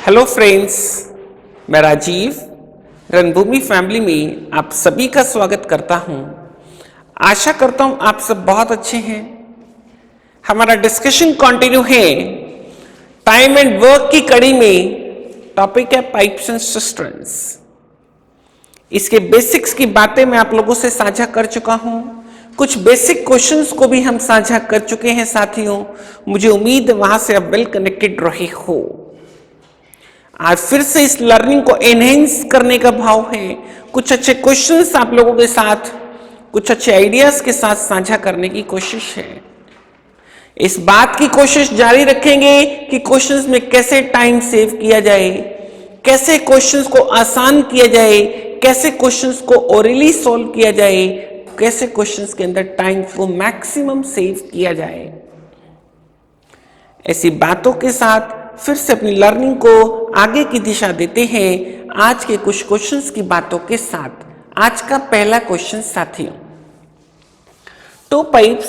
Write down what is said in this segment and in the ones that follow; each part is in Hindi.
हेलो फ्रेंड्स, मैं राजीव रणभूमि फैमिली में आप सभी का स्वागत करता हूं। आशा करता हूं आप सब बहुत अच्छे हैं। हमारा डिस्कशन कंटिन्यू है। टाइम एंड वर्क की कड़ी में टॉपिक है पाइप्स एंड सिस्टर्न्स। इसके बेसिक्स की बातें मैं आप लोगों से साझा कर चुका हूं। कुछ बेसिक क्वेश्चंस को भी हम साझा कर चुके हैं साथियों। मुझे उम्मीद है वहां से आप वेल कनेक्टेड रहे हो। आज फिर से इस लर्निंग को एनहेंस करने का भाव है। कुछ अच्छे क्वेश्चंस आप लोगों के साथ, कुछ अच्छे आइडियाज के साथ साझा करने की कोशिश है। इस बात की कोशिश जारी रखेंगे कि क्वेश्चंस में कैसे टाइम सेव किया जाए, कैसे क्वेश्चंस को आसान किया जाए, कैसे क्वेश्चंस को ओरली सॉल्व किया जाए, कैसे क्वेश्चंस के अंदर टाइम को मैक्सिमम सेव किया जाए। ऐसी बातों के साथ फिर से अपनी लर्निंग को आगे की दिशा देते हैं आज के कुछ क्वेश्चंस की बातों के साथ। आज का पहला क्वेश्चन साथियों, 2 pipes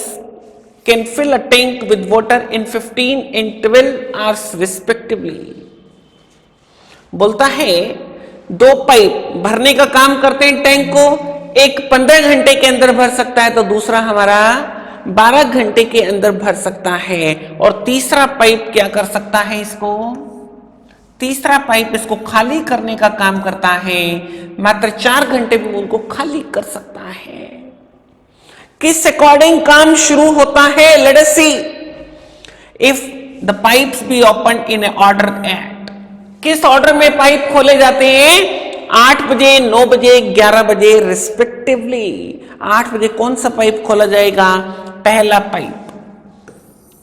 can fill a tank with water in 15 and 12 hours respectively। बोलता है 2 पाइप भरने का काम करते हैं टैंक को, एक 15 घंटे के अंदर भर सकता है तो दूसरा हमारा 12 घंटे के अंदर भर सकता है। और तीसरा पाइप क्या कर सकता है, तीसरा पाइप इसको खाली करने का काम करता है, मात्र 4 घंटे में उनको खाली कर सकता है। किस अकॉर्डिंग काम शुरू होता है? Let us see. If the pipes be open in a order at, किस ऑर्डर में पाइप खोले जाते हैं? 8 बजे, 9 बजे, 11 बजे रिस्पेक्टिवली। 8 बजे कौन सा पाइप खोला जाएगा? पहला पाइप,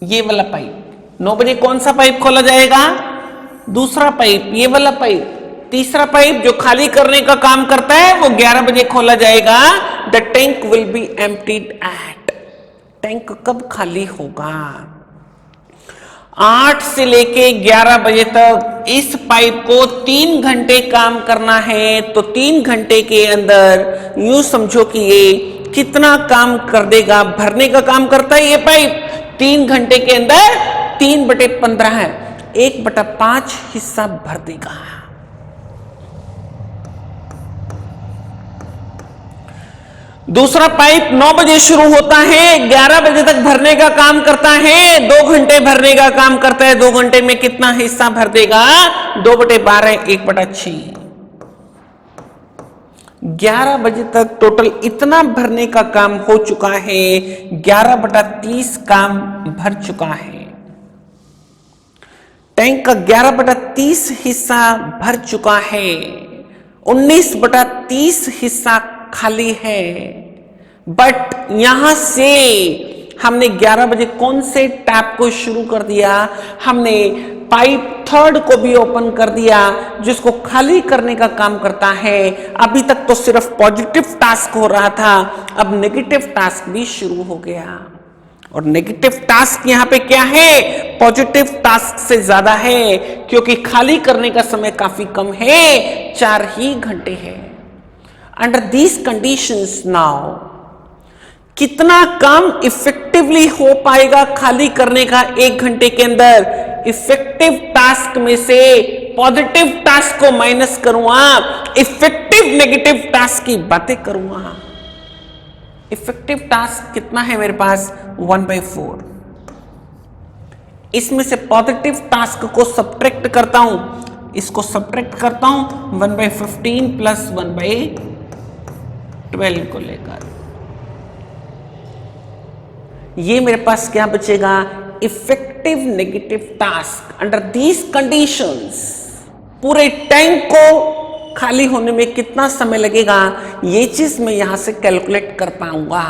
ये वाला पाइप। 9 बजे कौन सा पाइप खोला जाएगा? दूसरा पाइप, ये वाला पाइप। तीसरा पाइप जो खाली करने का काम करता है वो 11 बजे खोला जाएगा। The tank will be emptied at, tank कब खाली होगा? 8 से लेके 11 बजे तक इस पाइप को 3 घंटे काम करना है। तो 3 घंटे के अंदर यूं समझो कि ये कितना काम कर देगा? भरने का काम करता है ये पाइप 3 घंटे के अंदर 3/15 है, 1/5 हिस्सा भर देगा। दूसरा पाइप 9 बजे शुरू होता है, 11 बजे तक भरने का काम करता है, 2 घंटे भरने का काम करता है। 2 घंटे में कितना हिस्सा भर देगा? 2/12, 1/6। 11 बजे तक टोटल इतना भरने का काम हो चुका है, 11/30 काम भर चुका है। टैंक का 11/30 हिस्सा भर चुका है, 19/30 हिस्सा खाली है। बट यहां से हमने 11 बजे कौन से टैप को शुरू कर दिया? हमने पाइप 3rd को भी ओपन कर दिया जिसको खाली करने का काम करता है। अभी तक तो सिर्फ पॉजिटिव टास्क हो रहा था, अब नेगेटिव टास्क भी शुरू हो गया। और नेगेटिव टास्क यहां पे क्या है? पॉजिटिव टास्क से ज्यादा है, क्योंकि खाली करने का समय काफी कम है, 4 ही घंटे है। अंडर दीज कंडीशंस नाउ कितना काम इफेक्टिवली हो पाएगा खाली करने का 1 घंटे के अंदर? इफेक्टिव टास्क में से पॉजिटिव टास्क को माइनस करूंगा, इफेक्टिव नेगेटिव टास्क की बातें करूंगा। इफेक्टिव टास्क कितना है मेरे पास? 1/4। इसमें से पॉजिटिव टास्क को सब्ट्रैक्ट करता हूं, इसको सब्ट्रैक्ट करता हूं 1/15 प्लस 1/12 को लेकर, ये मेरे पास क्या बचेगा? Effective negative task. Under these conditions पूरे टैंक को खाली होने में कितना समय लगेगा, ये चीज मैं यहां से कैलकुलेट कर पाऊंगा।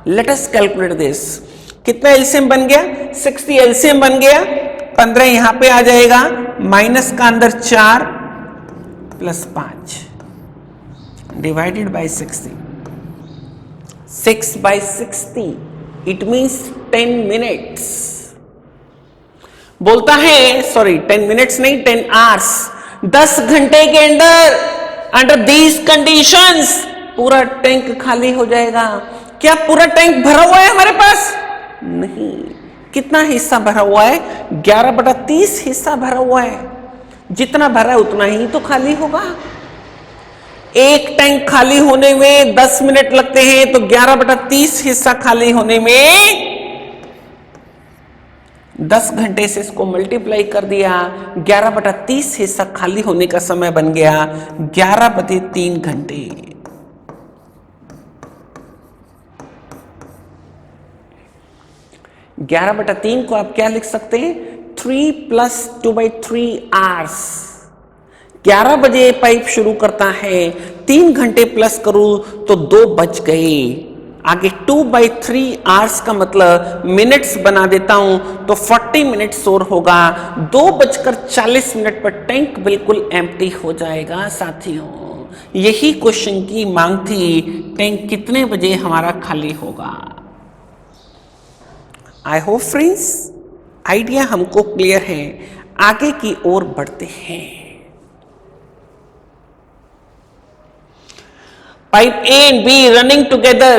Let us calculate this. कितना एलसीएम बन गया? 60 एलसीएम बन गया। 15 यहां पे आ जाएगा, माइनस का अंदर 4 plus 5 divided by 60, 6/60, it means 10 minutes. बोलता है, सॉरी 10 मिनट्स नहीं, 10 आवर्स, 10 घंटे के अंदर अंडर दीज कंडीशंस पूरा टैंक खाली हो जाएगा। क्या पूरा टैंक भरा हुआ है हमारे पास? नहीं। कितना हिस्सा भरा हुआ है? 11/30 हिस्सा भरा हुआ है। जितना भरा है उतना ही तो खाली होगा। एक टैंक खाली होने में 10 मिनट लगते हैं, तो 11/30 हिस्सा खाली होने में 10 घंटे से इसको मल्टीप्लाई कर दिया, 11/30 हिस्सा खाली होने का समय बन गया 11/3 घंटे। ग्यारह बटा तीन को आप क्या लिख सकते हैं? 3 + 2/3 आवर्स। 11 बजे पाइप शुरू करता है, 3 घंटे प्लस करूं तो 2 बज गए। आगे 2/3 आवर्स का मतलब मिनट्स बना देता हूं तो 40 मिनट्स और होगा। 2:40 पर टैंक बिल्कुल एम्प्टी हो जाएगा। साथियों, यही क्वेश्चन की मांग थी, टैंक कितने बजे हमारा खाली होगा। आई होप फ्रेंड्स आइडिया हमको क्लियर है। आगे की ओर बढ़ते हैं। Pipe A and B running together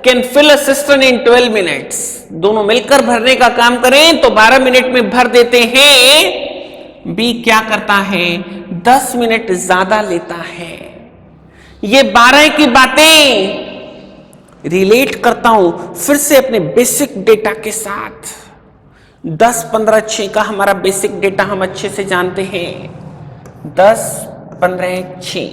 can fill a cistern in 12 minutes. दोनों मिलकर भरने का काम करें तो 12 मिनट में भर देते हैं। बी क्या करता है? 10 मिनट ज्यादा लेता है। ये 12 की बातें रिलेट करता हूं फिर से अपने बेसिक डेटा के साथ। 10, 15, 6 का हमारा बेसिक डेटा हम अच्छे से जानते हैं। 10, 15, 6।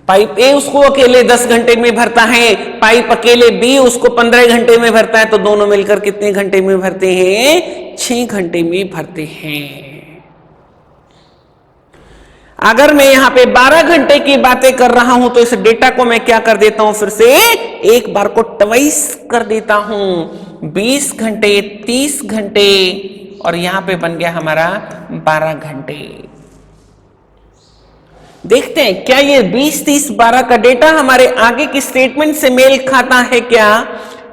पाइप ए उसको अकेले 10 घंटे में भरता है, पाइप अकेले बी उसको 15 घंटे में भरता है, तो दोनों मिलकर कितने घंटे में भरते हैं? 6 घंटे में भरते हैं। अगर मैं यहां पे 12 घंटे की बातें कर रहा हूं तो इस डेटा को मैं क्या कर देता हूं? फिर से एक बार को ट्वाइस कर देता हूं। 20 घंटे, 30 घंटे और यहां पे बन गया हमारा 12 घंटे। देखते हैं क्या ये 20, 30, 12 का डेटा हमारे आगे की स्टेटमेंट से मेल खाता है क्या?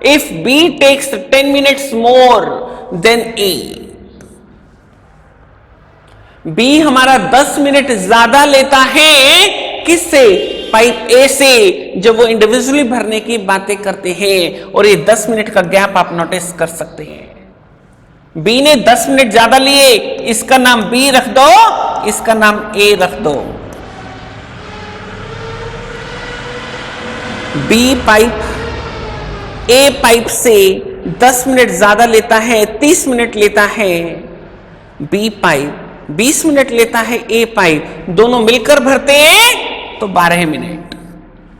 If B takes 10 minutes more than A. B हमारा 10 मिनट ज्यादा लेता है किससे? पाइप ए से, जब वो इंडिविजुअली भरने की बातें करते हैं। और ये 10 मिनट का गैप आप नोटिस कर सकते हैं। बी ने 10 मिनट ज्यादा लिए, इसका नाम बी रख दो, इसका नाम ए रख दो। बी पाइप ए पाइप से 10 मिनट ज्यादा लेता है, 30 मिनट लेता है। बी पाइप 20 मिनट लेता है, ए पाइप दोनों मिलकर भरते हैं तो 12 मिनट।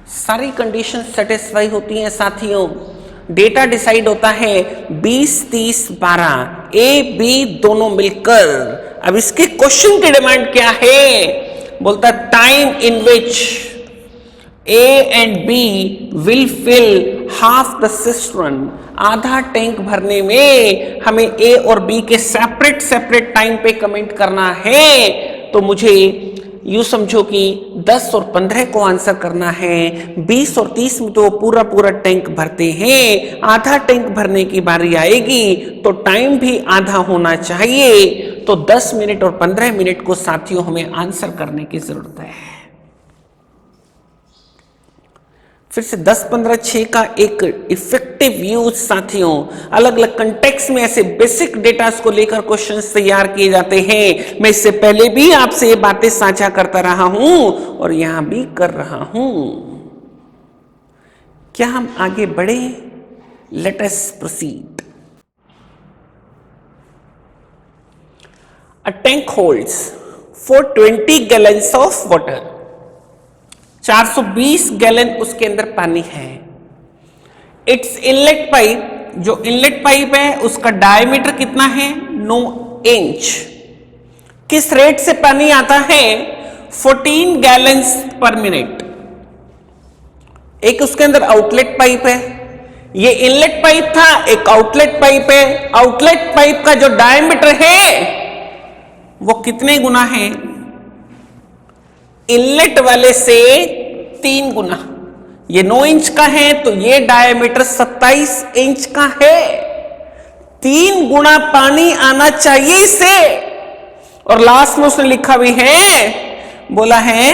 सारी कंडीशन सेटिस्फाई होती हैं साथियों। डेटा डिसाइड होता है 20, 30, 12, ए बी दोनों मिलकर। अब इसके क्वेश्चन की डिमांड क्या है? बोलता time in which A and B will fill half the cistern. आधा टैंक भरने में हमें ए और बी के सेपरेट टाइम पे कमेंट करना है। तो मुझे यूं समझो कि 10 और 15 को आंसर करना है। 20 और 30 में तो पूरा टैंक भरते हैं। आधा टैंक भरने की बारी आएगी तो टाइम भी आधा होना चाहिए। तो 10 मिनट और 15 मिनट को साथियों हमें आंसर करने की जरूरत है। फिर से 10, 15, 6 का एक इफेक्टिव यूज साथियों। अलग अलग कंटेक्स्ट में ऐसे बेसिक डेटा को लेकर क्वेश्चंस तैयार किए जाते हैं। मैं इससे पहले भी आपसे ये बातें साझा करता रहा हूं और यहां भी कर रहा हूं। क्या हम आगे बढ़े? Let us proceed. A tank holds 420 gallons of water. 420 gallon उसके अंदर पानी है। इट्स इनलेट पाइप, जो इनलेट पाइप है उसका डायमीटर कितना है? 9 इंच। किस रेट से पानी आता है? 14 गैलन्स पर मिनट। एक उसके अंदर आउटलेट पाइप है, ये इनलेट पाइप था, एक आउटलेट पाइप है। आउटलेट पाइप का जो डायमीटर है वो कितने गुना है? इनलेट वाले से 3 गुना। ये 9 इंच का है तो ये डायमीटर 27 इंच का है। 3 गुना पानी आना चाहिए इसे। और लास्ट में उसने लिखा भी है, बोला है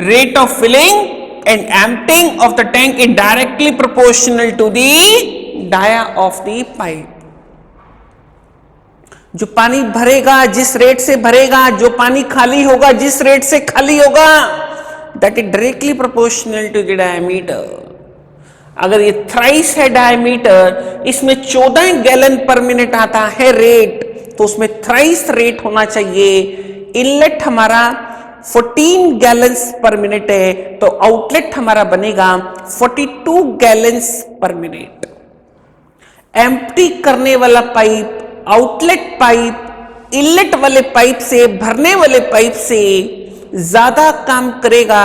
rate of filling and emptying of the tank is directly proportional to the dia of the pipe. जो पानी भरेगा जिस रेट से भरेगा, जो पानी खाली होगा जिस रेट से खाली होगा, that is directly proportional to the diameter. अगर ये थ्राइस है डायमीटर, इसमें 14 गैलन पर मिनट आता है रेट, तो उसमें थ्राइस रेट होना चाहिए। इनलेट हमारा 14 गैलन्स पर मिनट है, तो आउटलेट हमारा बनेगा 42 गैलन्स पर मिनट। एम्प्टी करने वाला पाइप, आउटलेट पाइप इनलेट वाले पाइप से, भरने वाले पाइप से ज्यादा काम करेगा,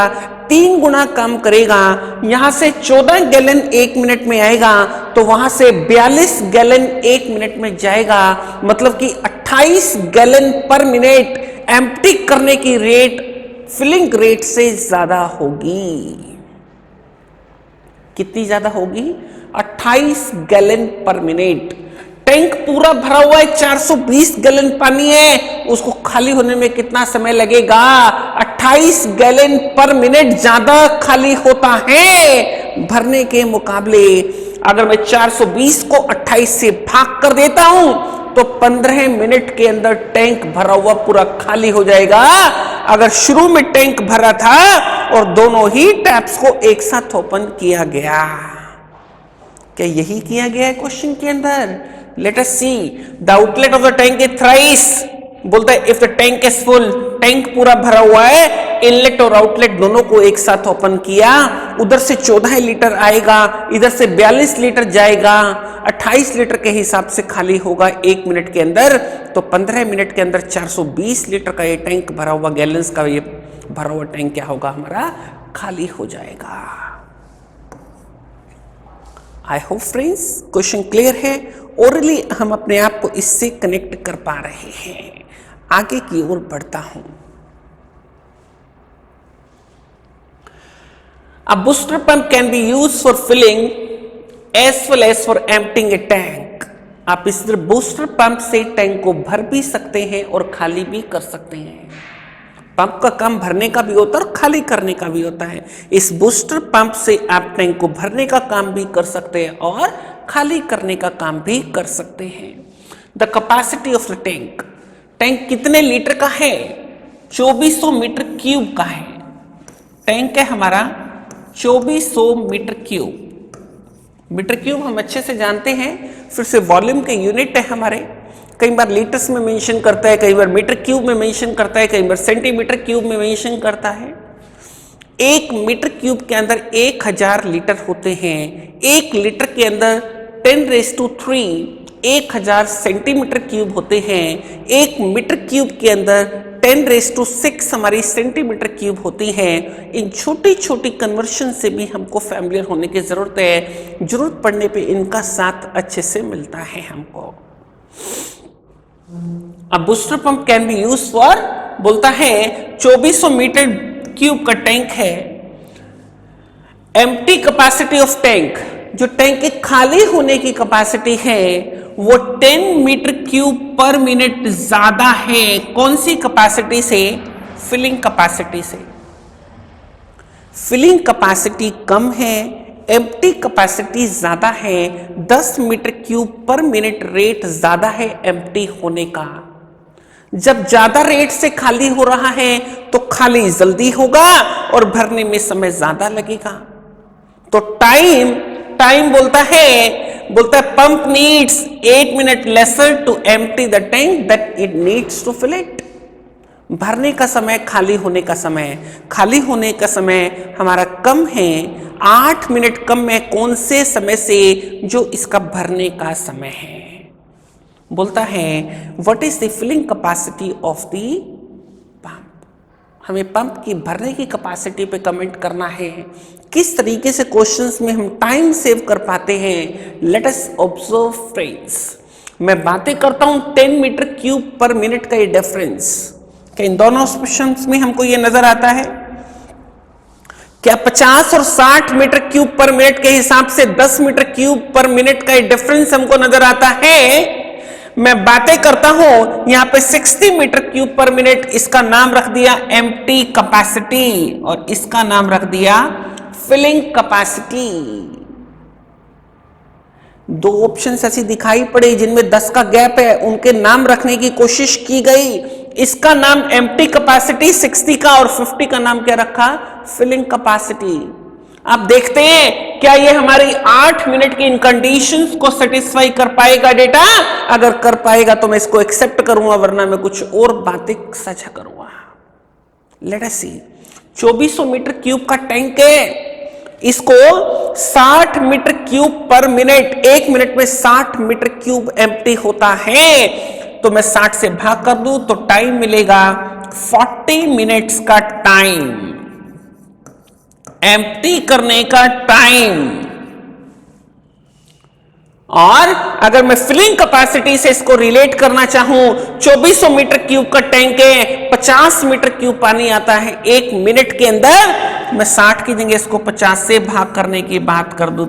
3 गुना काम करेगा। यहां से 14 गैलन 1 मिनट में आएगा, तो वहां से 42 गैलन 1 मिनट में जाएगा, मतलब कि 28 गैलन पर मिनट एम्प्टी करने की रेट फिलिंग रेट से ज्यादा होगी। कितनी ज्यादा होगी? 28 गैलन पर मिनट। टैंक पूरा भरा हुआ है, 420 गैलन पानी है, उसको खाली होने में कितना समय लगेगा? 28 गैलन पर मिनट ज्यादा खाली होता है भरने के मुकाबले। अगर मैं 420 को 28 से भाग कर देता हूं तो 15 मिनट के अंदर टैंक भरा हुआ पूरा खाली हो जाएगा। अगर शुरू में टैंक भरा था और दोनों ही टैप्स को एक साथ ओपन किया गया। क्या यही किया गया है क्वेश्चन के अंदर? Late us see the outlet of the tank is thrice. बोलता है if the tank is full, tank पूरा भरा हुआ है, इनलेट और आउटलेट दोनों को एक साथ ओपन किया, उधर से 14 लीटर आएगा, इधर से 42 लीटर जाएगा, 28 लीटर के हिसाब से खाली होगा 1 मिनट के अंदर। तो 15 मिनट के अंदर 420 लीटर का ये टैंक भरा हुआ, गैलन्स का ये भरा हुआ टैंक क्या होगा हमारा? खाली हो जाएगा। आई होप फ्रेंड्स क्वेश्चन क्लियर है। ओरली हम अपने आप को इससे कनेक्ट कर पा रहे हैं। आगे की ओर बढ़ता हूं। A booster pump can be used for filling as well as for emptying a tank. आप इस तरह बूस्टर पंप से टैंक को भर भी सकते हैं और खाली भी कर सकते हैं। पंप का काम भरने का भी होता है और खाली करने का भी होता है। इस बूस्टर पंप से आप टैंक को भरने का काम भी कर सकते हैं और खाली करने का काम भी कर सकते हैं। The capacity of the tank, tank कितने लीटर का है? 2400 मीटर क्यूब का है। टैंक है हमारा 2400 मीटर क्यूब। मीटर क्यूब हम अच्छे से जानते हैं, फिर से वॉल्यूम के यूनिट है हमारे। कई बार लीटर्स में मेंशन करता है, कई बार मीटर क्यूब में मेंशन करता है, कई बार सेंटीमीटर क्यूब में मेंशन करता है। 1 मीटर क्यूब के अंदर 1000 लीटर होते हैं। 1 लीटर के अंदर 10⁻³ 1000 सेंटीमीटर क्यूब होते हैं। 1 मीटर क्यूब के अंदर 10⁻6 हमारी सेंटीमीटर क्यूब होती हैं। इन छोटी छोटी कन्वर्शन से भी हमको फैमिलियर होने की जरूरत है। जरूरत पड़ने पे इनका साथ अच्छे से मिलता है हमको। अब booster pump can be use for, बोलता है 2400 मीटर क्यूब का टैंक है। एम्प्टी कैपेसिटी ऑफ टैंक, जो टैंक के खाली होने की कैपेसिटी है वो 10 मीटर क्यूब पर मिनट ज्यादा है। कौन सी कैपेसिटी से? फिलिंग कैपेसिटी से। फिलिंग कैपेसिटी कम है, एम्प्टी कैपेसिटी ज्यादा है। 10 meter cube per minute rate ज्यादा है एम्प्टी होने का। जब ज्यादा रेट से खाली हो रहा है तो खाली जल्दी होगा और भरने में समय ज्यादा लगेगा। तो टाइम बोलता है pump needs 8 minute lesser to empty the tank that it needs to fill it. भरने का समय, खाली होने का समय, खाली होने का समय हमारा कम है, 8 मिनट कम है कौन से समय से? जो इसका भरने का समय है। बोलता है what is the filling capacity of the pump. हमें पंप की भरने की कैपेसिटी पे कमेंट करना है। किस तरीके से क्वेश्चंस में हम टाइम सेव कर पाते हैं? Let us observe friends. मैं बातें करता हूं 10 मीटर क्यूब पर मिनट का ये डिफरेंस, क्या इन दोनों क्वेश्चंस में हमको ये नजर आता है? क्या 50 और 60 मीटर क्यूब पर मिनट के हिसाब से 10 मीटर क्यूब पर मिनट का ये डिफरेंस हमको नजर आता है? मैं बातें करता हूं यहां पे 60 मीटर क्यूब पर मिनट, इसका नाम रख दिया एम्प्टी कैपेसिटी और इसका नाम रख दिया फिलिंग कैपेसिटी। दो ऑप्शन ऐसी दिखाई पड़े जिनमें 10 का गैप है, उनके नाम रखने की कोशिश की गई। इसका नाम एम्प्टी कैपेसिटी 60 का और 50 का नाम क्या रखा? Filling capacity. आप देखते हैं क्या ये हमारी 8 मिनट की इन कंडीशंस को सेटिस्फाई कर पाएगा डेटा? अगर कर पाएगा तो मैं इसको एक्सेप्ट करूंगा, वरना मैं कुछ और बातें साझा करूंगा। Let us see. 2400 meter cube का टैंक है, इसको 60 meter cube per minute, 1 minute में 60 मीटर क्यूब एम्प्टी होता है। तो मैं 60 से भाग कर दूं तो टाइम मिलेगा 40 मिनट्स का टाइम, एम्प्टी करने का टाइम। और अगर मैं फिलिंग कैपेसिटी से इसको रिलेट करना चाहूं, 2400 मीटर क्यूब का टैंक है, 50 मीटर क्यूब पानी आता है 1 मिनट के अंदर। मैं 60 की जगह इसको 50 से भाग करने की बात कर दूं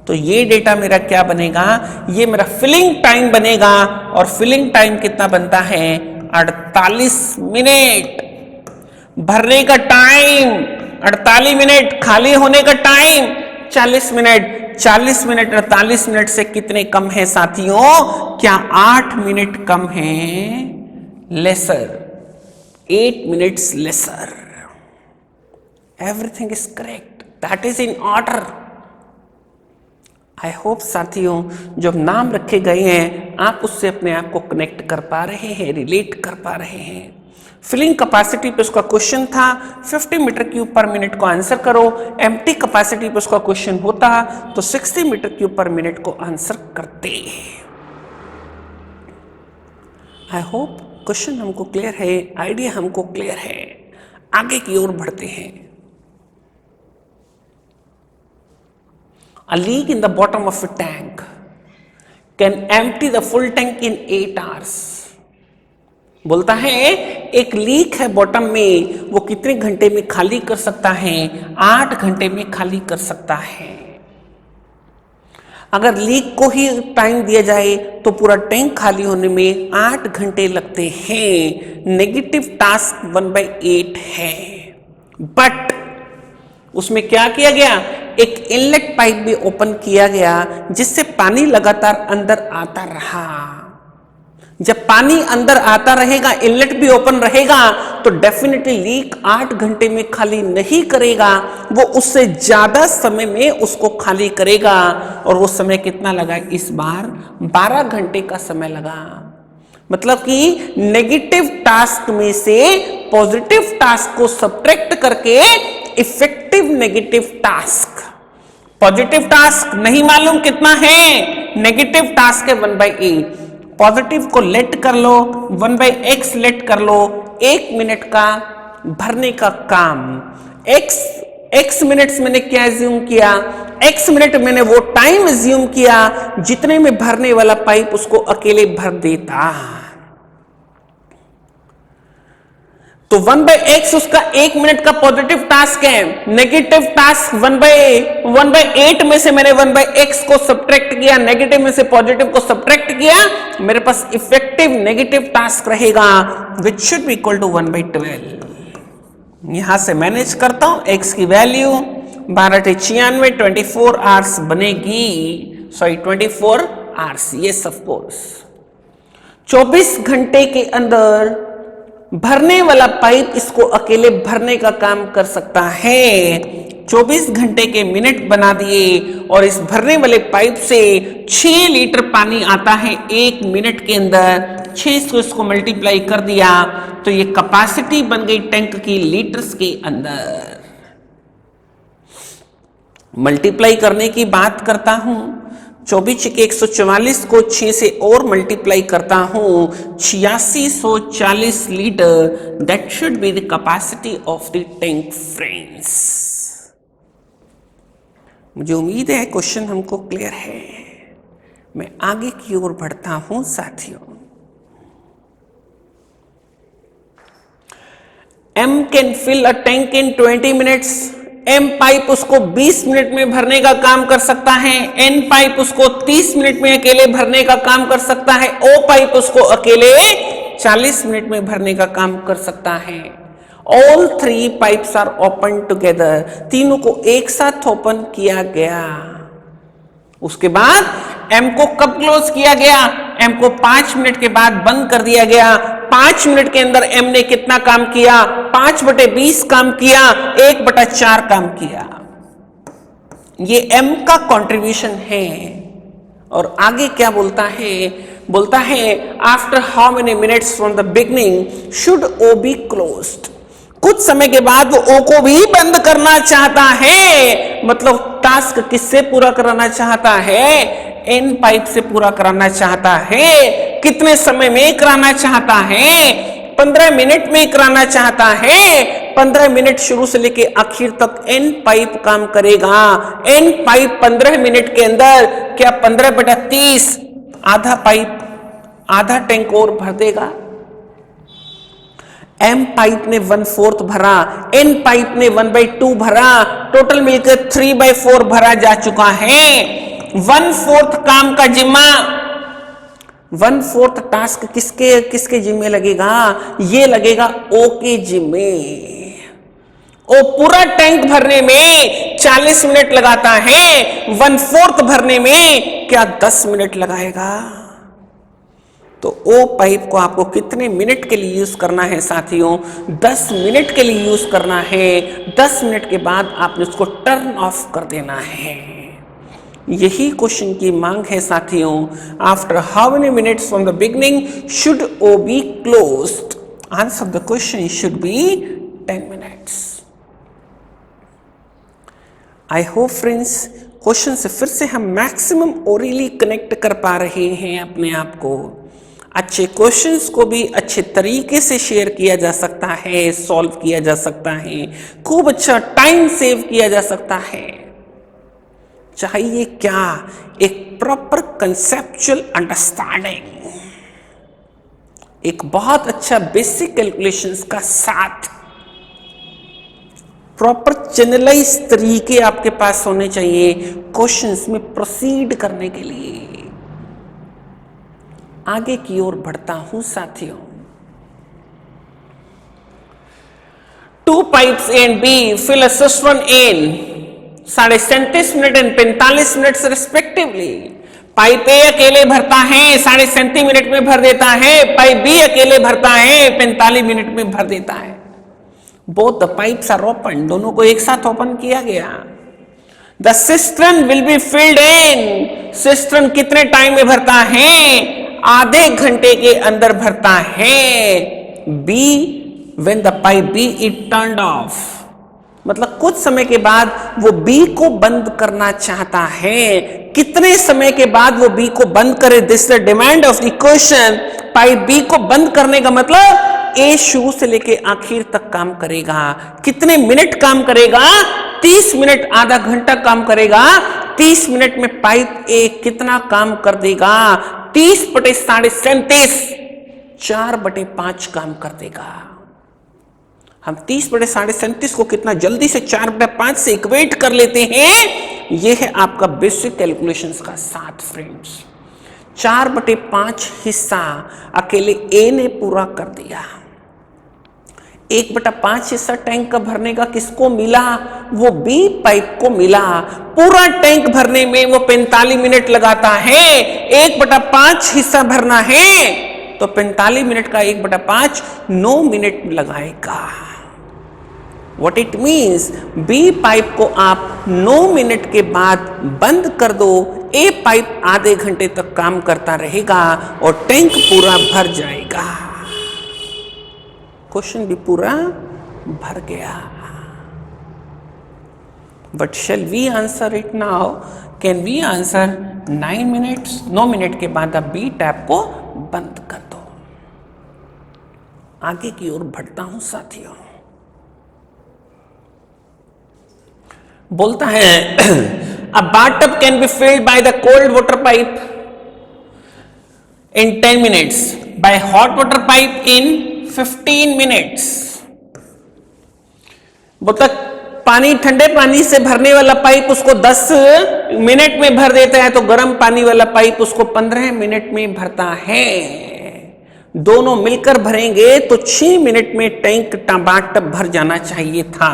तो ये डेटा मेरा क्या बनेगा? ये मेरा फिलिंग टाइम बनेगा। और फिलिंग टाइम कितना बनता है? 48 मिनट। भरने का टाइम 48 मिनट, खाली होने का टाइम 40 मिनट। 40 मिनट 48 मिनट से कितने कम है साथियों? क्या 8 मिनट कम है? Lesser, 8 minutes lesser. Everything is correct, that is in order. I hope साथियों जो नाम रखे गए हैं आप उससे अपने आप को कनेक्ट कर पा रहे हैं, रिलेट कर पा रहे हैं। फिलिंग कैपेसिटी पे उसका क्वेश्चन था, 50 मीटर क्यूब पर मिनट को आंसर करो। एम्प्टी कैपेसिटी पे उसका क्वेश्चन होता तो 60 मीटर क्यूब पर मिनट को आंसर करते। आई होप क्वेश्चन हमको क्लियर है, आइडिया हमको क्लियर है। आगे की ओर बढ़ते हैं। A leak in the bottom of a tank can empty the full tank in 8 hours. बोलता है एक लीक है बॉटम में, वो कितने घंटे में खाली कर सकता है? 8 घंटे में खाली कर सकता है। अगर लीक को ही टाइम दिया जाए तो पूरा टैंक खाली होने में 8 घंटे लगते हैं। नेगेटिव टास्क 1/8 है। बट उसमें क्या किया गया? एक इनलेट पाइप भी ओपन किया गया जिससे पानी लगातार अंदर आता रहा। जब पानी अंदर आता रहेगा, इनलेट भी ओपन रहेगा, तो डेफिनेटली लीक 8 घंटे में खाली नहीं करेगा, वो उससे ज्यादा समय में उसको खाली करेगा। और वो समय कितना लगा? इस बार 12 घंटे का समय लगा। मतलब कि नेगेटिव टास्क में से पॉजिटिव टास्क को सब्ट्रैक्ट करके effective negative task, positive task नहीं मालूम कितना है, नेगेटिव टास्क है 1/8। पॉजिटिव को लेट कर लो, 1/x लेट कर लो। 1 मिनट का भरने का काम, x मिनट्स मैंने क्या एज्यूम किया? x मिनट मैंने वो टाइम एज्यूम किया जितने में भरने वाला पाइप उसको अकेले भर देता। तो 1/x उसका 1 मिनट का पॉजिटिव टास्क है। नेगेटिव टास्क 1/8 में से मैंने 1/x को सब्ट्रैक्ट किया, नेगेटिव में से पॉजिटिव को सब्ट्रैक्ट किया, मेरे पास इफेक्टिव नेगेटिव टास्क रहेगा which should be equal to 1/12। यहां से मैनेज करता हूं, x की वैल्यू 12×96 24 आवर्स बनेगी। Sorry 24 hours, yes of course. 24 घंटे के अंदर भरने वाला पाइप इसको अकेले भरने का काम कर सकता है। 24 घंटे के मिनट बना दिए और इस भरने वाले पाइप से 6 लीटर पानी आता है 1 मिनट के अंदर। 6 से इसको मल्टीप्लाई कर दिया तो ये कैपेसिटी बन गई टैंक की लीटर्स के अंदर। मल्टीप्लाई करने की बात करता हूं, 24 के 144 को 6 से और मल्टीप्लाई करता हूं, 8640 litre. That should be the capacity of the tank friends. मुझे उम्मीद है क्वेश्चन हमको क्लियर है। मैं आगे की ओर बढ़ता हूं साथियों। M can fill a tank in 20 minutes. M pipe उसको 20 मिनट में भरने का काम कर सकता है। N पाइप उसको 30 मिनट में अकेले भरने का काम कर सकता है। O पाइप उसको अकेले 40 मिनट में भरने का काम कर सकता है। All 3 pipes are open together। तीनों को एक साथ ओपन किया गया। उसके बाद एम को कब क्लोज किया गया? एम को 5 मिनट के बाद बंद कर दिया गया। 5 मिनट के अंदर एम ने कितना काम किया? 5/20 काम किया, 1/4 काम किया। ये एम का कंट्रीब्यूशन है। और आगे क्या बोलता है? बोलता है after how many minutes from the beginning should O be closed. कुछ समय के बाद वो ओ को भी बंद करना चाहता है। मतलब टास्क किससे पूरा कराना चाहता है? एन पाइप से पूरा कराना चाहता है। कितने समय में कराना चाहता है? 15 मिनट में कराना चाहता है। 15 मिनट शुरू से लेके आखिर तक एन पाइप काम करेगा। एन पाइप 15 मिनट के अंदर क्या 15/30 आधा पाइप, आधा टैंक और भर देगा? एम पाइप ने 1/4 भरा, एन पाइप ने 1/2 भरा, टोटल मिलकर 3/4 भरा जा चुका है। 1/4 काम का जिम्मा, 1/4 टास्क किसके जिम्मे लगेगा? ये लगेगा ओ के जिम्मे। ओ पूरा टैंक भरने में 40 मिनट लगाता है, 1/4 भरने में क्या 10 मिनट लगाएगा? तो ओ पाइप को आपको कितने मिनट के लिए यूज करना है साथियों? 10 मिनट के लिए यूज करना है। 10 मिनट के बाद आपने उसको टर्न ऑफ कर देना है। यही क्वेश्चन की मांग है साथियों। After how many minutes from the beginning should O be closed? Answer the question should be 10 minutes. I hope friends question से फिर से हम मैक्सिमम ओरली कनेक्ट कर पा रहे हैं अपने आप को। अच्छे क्वेश्चंस को भी अच्छे तरीके से शेयर किया जा सकता है, सॉल्व किया जा सकता है, खूब अच्छा टाइम सेव किया जा सकता है। चाहिए क्या? एक प्रॉपर कंसेप्चुअल अंडरस्टैंडिंग, एक बहुत अच्छा बेसिक कैलकुलेशंस का साथ प्रॉपर चैनलाइज तरीके आपके पास होने चाहिए क्वेश्चंस में प्रोसीड करने के लिए। आगे की ओर बढ़ता हूं साथियों। 2 pipes A and B fill a cistern in 37.5 minute and 45 minute respectively. Pipe ए अकेले भरता है, 37.5 मिनट में भर देता है। पाइप बी अकेले भरता है, 45 मिनट में भर देता है। Both the pipes are open, दोनों को एक साथ ओपन किया गया। The cistern will be filled in. Cistern कितने टाइम में भरता है? आधे घंटे के अंदर भरता है। B when the pipe B is turned off, मतलब कुछ समय के बाद वो बी को बंद करना चाहता है। कितने समय के बाद वो बी को बंद करे? This the demand of the question. Pipe B को बंद करने का मतलब ए शुरू से लेके आखिर तक काम करेगा। कितने मिनट काम करेगा? 30 मिनट, आधा घंटा काम करेगा। 30 मिनट में पाइप ए कितना काम कर देगा? 30/37, 4/5 काम कर देगा। हम 30/37 को कितना जल्दी से 4/5 से इक्वेट कर लेते हैं। यह है आपका बेसिक कैलकुलेशंस का साथ फ्रेंड्स। 4/5 हिस्सा अकेले ए ने पूरा कर दिया। 1/5 हिस्सा टैंक का भरने का किसको मिला? वो बी पाइप को मिला। पूरा टैंक भरने में वो 45 मिनट लगाता है। 1/5 हिस्सा भरना है तो 45 मिनट का 1/5 9 मिनट लगाएगा। What it means, B pipe को आप 9 मिनट के बाद बंद कर दो। ए पाइप आधे घंटे तक काम करता रहेगा और टैंक पूरा भर जाएगा। क्वेश्चन भी पूरा भर गया। But shall we answer it now? Can we answer 9 minutes? 9 minute के बाद आप बी टैप को बंद कर दो। आगे की ओर बढ़ता हूं साथियों। बोलता है a bathtub can be filled by the cold water pipe in 10 minutes, by hot water pipe in 15 minutes। बोलता पानी, ठंडे पानी से भरने वाला पाइप उसको 10 मिनट में भर देता है, तो गर्म पानी वाला पाइप उसको 15 मिनट में भरता है। दोनों मिलकर भरेंगे तो 6 मिनट में टैंक बाथटब भर जाना चाहिए था।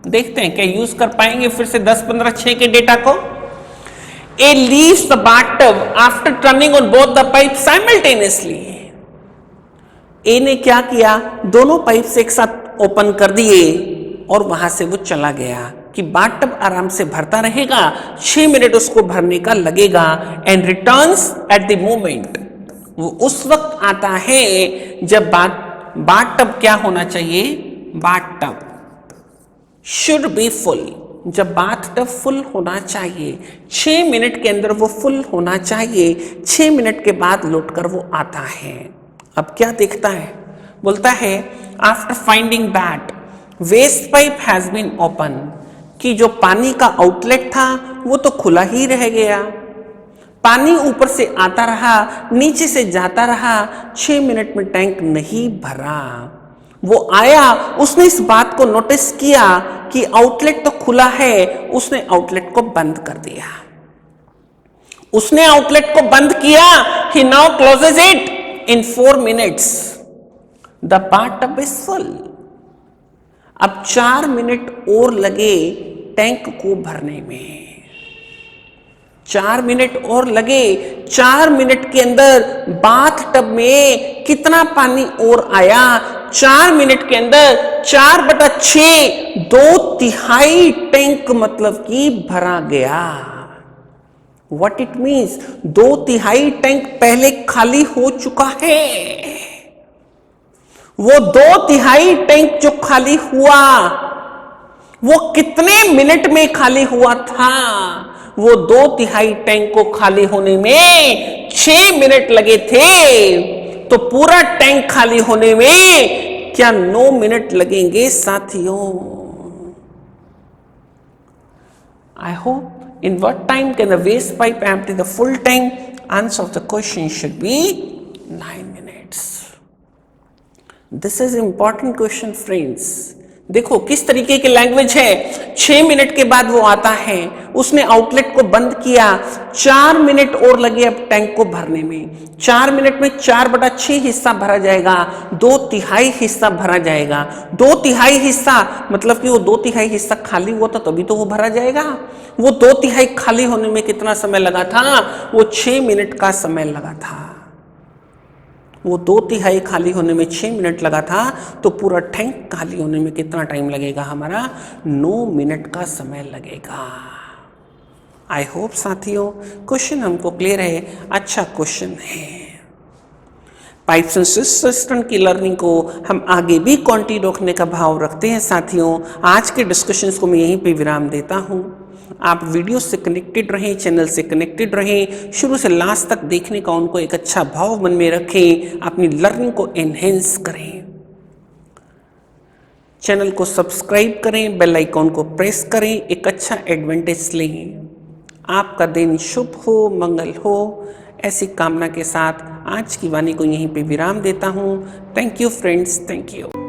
देखते हैं क्या यूज कर पाएंगे फिर से 10, 15, 6 के डेटा को। A leaves the bathtub after turning on both the pipes simultaneously. ए ने क्या किया, दोनों पाइप्स एक साथ ओपन कर दिए और वहां से वो चला गया कि बाथटब आराम से भरता रहेगा, 6 मिनट उसको भरने का लगेगा, and returns at the moment, वो उस वक्त आता है जब बाथटब क्या होना चाहिए, बाथटब शुड बी फुल, जब बाथटब फुल होना चाहिए, 6 मिनट के अंदर वो फुल होना चाहिए, 6 मिनट के बाद लौटकर वो आता है। अब क्या देखता है, बोलता है after finding that waste pipe has been open, कि जो पानी का आउटलेट था वो तो खुला ही रह गया, पानी ऊपर से आता रहा, नीचे से जाता रहा, 6 मिनट में टैंक नहीं भरा। वो आया, उसने इस बात को नोटिस किया कि आउटलेट तो खुला है, उसने आउटलेट को बंद कर दिया, उसने आउटलेट को बंद किया, he now closes it in 4 minutes, the bathtub is full. अब 4 मिनट और लगे टैंक को भरने में, 4 मिनट और लगे, 4 मिनट के अंदर बाथटब में कितना पानी और आया, 4 मिनट के अंदर 4/6, 2/3 टैंक मतलब कि भरा गया। What it means, 2/3 टैंक पहले खाली हो चुका है। वो 2/3 टैंक जो खाली हुआ वो कितने मिनट में खाली हुआ था, वो 2/3 टैंक को खाली होने में 6 मिनट लगे थे, तो पूरा टैंक खाली होने में क्या 9 मिनट लगेंगे साथियों। I hope, in what time can the waste pipe empty the full tank? Answer of the question should be 9 minutes. This is important question friends. देखो किस तरीके की लैंग्वेज है, 6 मिनट के बाद वो आता है, उसने आउटलेट को बंद किया, 4 मिनट और लगे अब टैंक को भरने में, 4 मिनट में 4/6 हिस्सा भरा जाएगा, 2/3 हिस्सा भरा जाएगा, 2/3 हिस्सा मतलब कि वो 2/3 हिस्सा खाली हुआ था तभी तो वो भरा जाएगा। वो 2/3 खाली होने में कितना समय लगा था, वो 6 मिनट का समय लगा था। वो 2/3 खाली होने में 6 मिनट लगा था, तो पूरा टैंक खाली होने में कितना टाइम लगेगा हमारा, 9 मिनट का समय लगेगा। आई होप साथियों क्वेश्चन हमको क्लियर है, अच्छा क्वेश्चन है। पाइप्स एंड सिस्टम की लर्निंग को हम आगे भी कंटिन्यू रखने का भाव रखते हैं साथियों। आज के डिस्कशंस को मैं यहीं पे विराम देता हूँ। आप वीडियो से कनेक्टेड रहें, चैनल से कनेक्टेड रहें, शुरू से लास्ट तक देखने का उनको एक अच्छा भाव मन में रखें, अपनी लर्निंग को एनहेंस करें। चैनल को सब्सक्राइब करें, बेल आइकॉन को प्रेस करें, एक अच्छा एडवांटेज लें। आपका दिन शुभ हो, मंगल हो, ऐसी कामना के साथ आज की वाणी को यहीं पे विराम देता हूँ। Thank you friends, thank you.